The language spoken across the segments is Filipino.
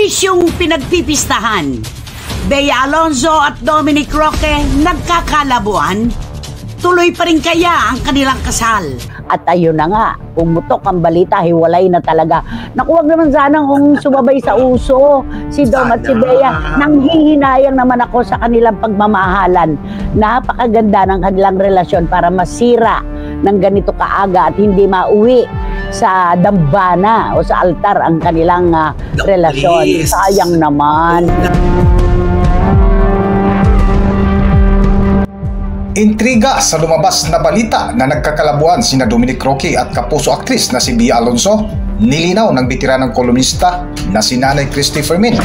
Isyung pinagpipistahan. Bea Alonzo at Dominic Roque nagkakalabuan. Tuloy pa rin kaya ang kanilang kasal? At ayun na nga, pumutok ang balita, hiwalay na talaga. Naku, wag naman sanang kung sumabay sa uso si Dom at si Bea. Nanghihinayang naman ako sa kanilang pagmamahalan. Napakaganda ng kanilang relasyon para masira ng ganito kaaga at hindi mauwi sa dambana o sa altar ang kanilang relasyon. Sayang naman. Intriga sa lumabas na balita na nagkakalabuan sina Dominic Roque at kapuso aktris na si Bea Alonzo, nilinaw ng bitiranang kolumnista na si Nanay Christy Fermin.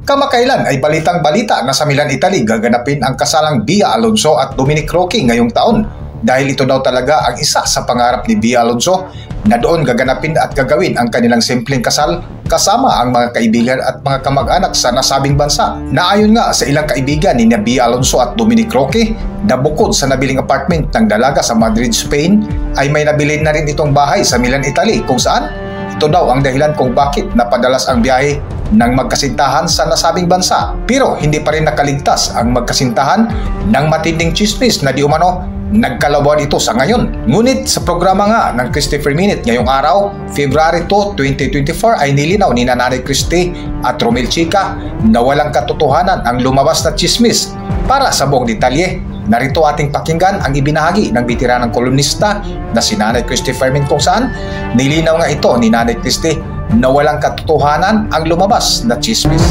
Kamakailan ay balitang-balita na sa Milan, Italy gaganapin ang kasalang Bea Alonzo at Dominic Roque ngayong taon. Dahil ito daw talaga ang isa sa pangarap ni Bea Alonzo na doon gaganapin at gagawin ang kanilang simpleng kasal kasama ang mga kaibigan at mga kamag-anak sa nasabing bansa. Naayon nga sa ilang kaibigan ni Bea Alonzo at Dominic Roque na bukod sa nabiling apartment ng dalaga sa Madrid, Spain, ay may nabili na rin itong bahay sa Milan, Italy kung saan ito daw ang dahilan kung bakit napadalas ang biyahe ng magkasintahan sa nasabing bansa. Pero hindi pa rin nakaligtas ang magkasintahan ng matinding chismis na di umano nagkalabuan ito sa ngayon. Ngunit sa programa nga ng Christopher Minute ngayong araw, February 2, 2024 ay nilinaw ni Nanay Christy at Romel Chica na walang katotohanan ang lumabas na chismis. Para sa buong detalye, narito ating pakinggan ang ibinahagi ng bitiranang kolumnista na si Nanay Christy Fermin kung saan nilinaw nga ito ni Nanay Christy na walang katotohanan ang lumabas na chismis.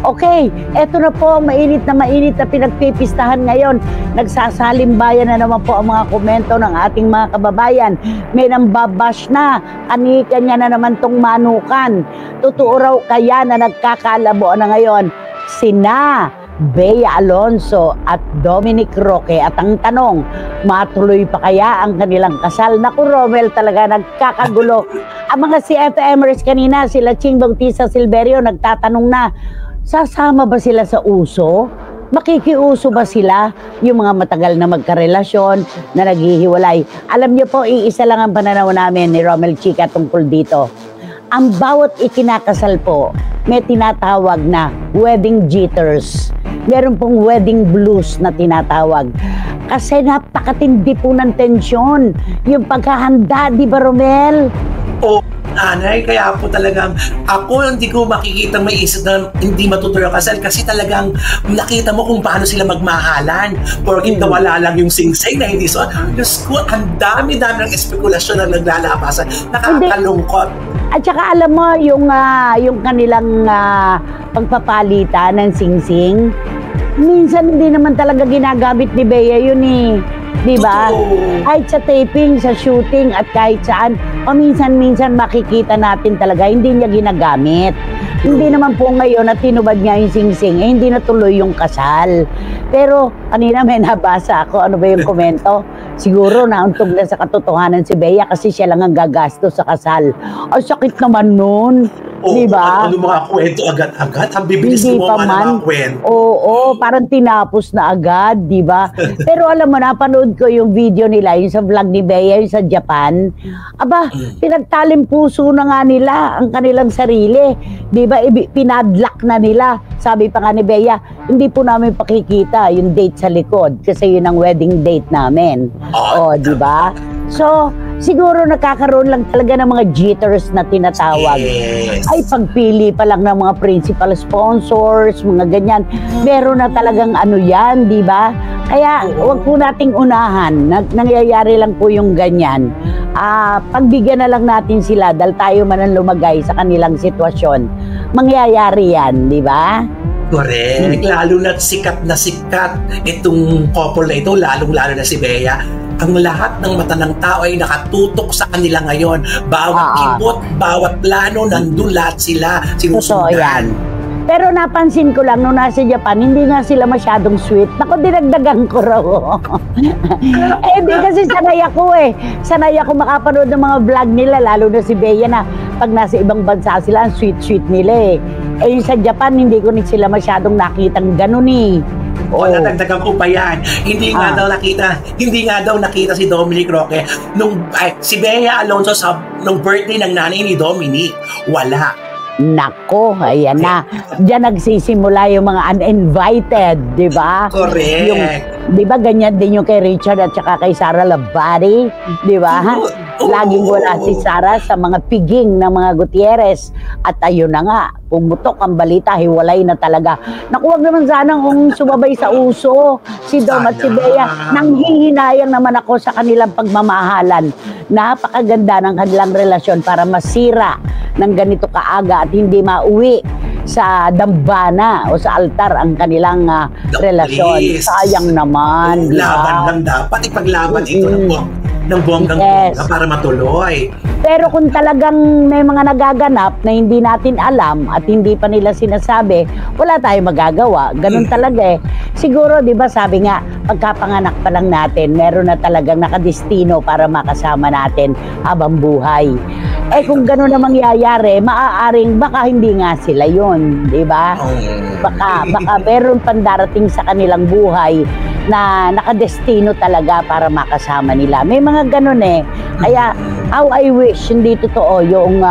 Okay, eto na po, mainit na pinagpipistahan ngayon. Nagsasalimbayan na naman po ang mga komento ng ating mga kababayan. May nambabash na, kanya na naman tong manukan. Totoo raw kaya na nagkakalabuan na ngayon sina Bea Alonzo at Dominic Roque. At ang tanong, matuloy pa kaya ang kanilang kasal? Naku, Romel, talaga nagkakagulo. Ang mga CFMers kanina, sila Chingbong Tisa Silverio, nagtatanong na, sasama ba sila sa uso? Makikiuso ba sila? Yung mga matagal na magkarelasyon na naghihiwalay. Alam niyo po, iisa lang ang pananaw namin ni Romel Chica tungkol dito. Ang bawat ikinakasal po, may tinatawag na wedding jitters. Meron pong wedding blues na tinatawag. Kasi napakatindi po ng tensyon. Yung paghahanda, di ba, Romel? Oo, Nanay, kaya po talagang ako hindi ko makikita may isip na hindi matutuloy ang kasal kasi talagang nakita mo kung paano sila magmahalan. Porkit nawala lang yung sing-sing na hindi so. Diyos ko, ang dami-dami ng espekulasyon na naglalabasan. Nakakalungkot. At saka alam mo, yung kanilang pagpapalitan ng sing-sing, minsan hindi naman talaga ginagamit ni Bea yun eh. Diba? Kahit sa taping, sa shooting, at kahit saan, paminsan-minsan makikita natin talaga, hindi niya ginagamit. Hindi naman po ngayon na tinubad niya yung sing-sing, eh, hindi natuloy yung kasal. Pero kanina may nabasa ako, ano ba yung komento? Siguro nauntog na sa katotohanan si Bea kasi siya lang ang gagasto sa kasal. Ay, sakit naman nun. Diba? Ano mga kwento agad-agad? Ang bibilis mo mga kwento. Oo, parang tinapos na agad, diba? Pero alam mo, napanood ko yung video nila, yung sa vlog ni Bea, yung sa Japan. Aba, pinagtalim puso na nga nila ang kanilang sarili. Diba? Pinadlock na nila. Sabi pa nga ni Bea, hindi po namin pakikita yung date sa likod kasi yun ang wedding date namin. Diba? So, siguro nakakaroon lang talaga ng mga jitters na tinatawag. Yes. Ay, pagpili pa lang ng mga principal sponsors, mga ganyan. Meron na talagang ano yan, di ba? Kaya, huwag po nating unahan. Nangyayari lang po yung ganyan. Pagbigyan na lang natin sila dahil tayo man ang lumagay sa kanilang sitwasyon. Mangyayari yan, di ba? Correct. Lalo na sikat itong couple na ito, lalong-lalo na si Bea. Ang lahat ng mata ng tao ay nakatutok sa kanila ngayon. Bawat kibot, bawat plano, nandun lahat sila sinusundan. Totoo yan. Pero napansin ko lang, nung nasa Japan, hindi nga sila masyadong sweet. Naku, dinagdagan ko raw. Eh, di kasi sanay ako eh. Sanay ako makapanood ng mga vlog nila, lalo na si Bea na pag nasa ibang bansa sila, ang sweet-sweet nila eh. Eh, yung sa Japan, hindi ko sila masyadong nakitang ganun eh. O, nadagdagan ko pa yan. Hindi nga daw nakita si Dominic Roque si Bea Alonzo nung birthday ng nanay ni Dominic. Wala. Nako, ayan na. Diyan nagsisimula yung mga uninvited, di ba? Correct. Di ba ganyan din yung kay Richard at saka kay Sara Labari, di ba? Laging wala si Sara sa mga piging ng mga Gutierrez. At ayun na nga, pumutok ang balita, hiwalay na talaga. Naku, wag naman sana kung sumabay sa uso si Dom at si Bea. Nanghihinayang naman ako sa kanilang pagmamahalan. Napakaganda ng kanilang relasyon para masira ng ganito kaaga at hindi mauwi sa dambana o sa altar ang kanilang relasyon. Sayang naman. Laban lang dapat. Ipaglaban ito ng bonggang-bongga para matuloy. Pero kung talagang may mga nagaganap na hindi natin alam at hindi pa nila sinasabi, wala tayong magagawa. Ganun talaga eh. Siguro, di ba sabi nga, pagkapanganak pa lang natin, meron na talagang nakadestino para makasama natin habang buhay. Eh kung gano'n na mangyayari, maaaring baka hindi nga sila yon, di ba? Baka meron pandarating sa kanilang buhay na nakadestino talaga para makasama nila. May mga gano'n eh. Kaya, how I wish hindi totoo yung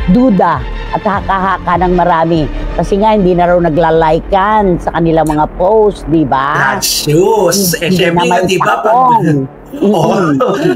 duda at haka-haka ng marami. Kasi nga, hindi na raw naglalikean sa kanilang mga post, di ba? That's shoes. Eh, syempre nga, di ba?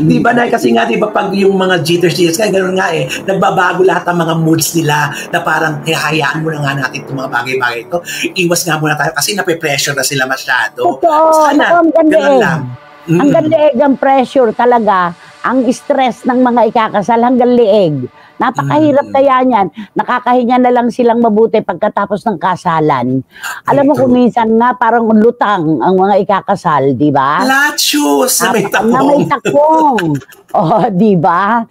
Di ba na kasi nga, di ba pag yung mga jitters, kaya gano'n nga eh, nagbabago lahat ng mga moods nila na parang, hayaan mo na nga natin itong mga bagay-bagay ito. Iwas nga muna tayo kasi nape-pressure na sila masyado. Totoo. Sana, gano'n lang. Hanggang leeg ang pressure talaga, ang stress ng mga ikakasal hanggang leeg. Napakahirap kaya niyan. Nakakahinga na lang silang mabuti pagkatapos ng kasalan. Alam mo kung minsan nga parang lutang ang mga ikakasal, di ba? Lahat shoes na may takong. Na may takong. Oh, di ba?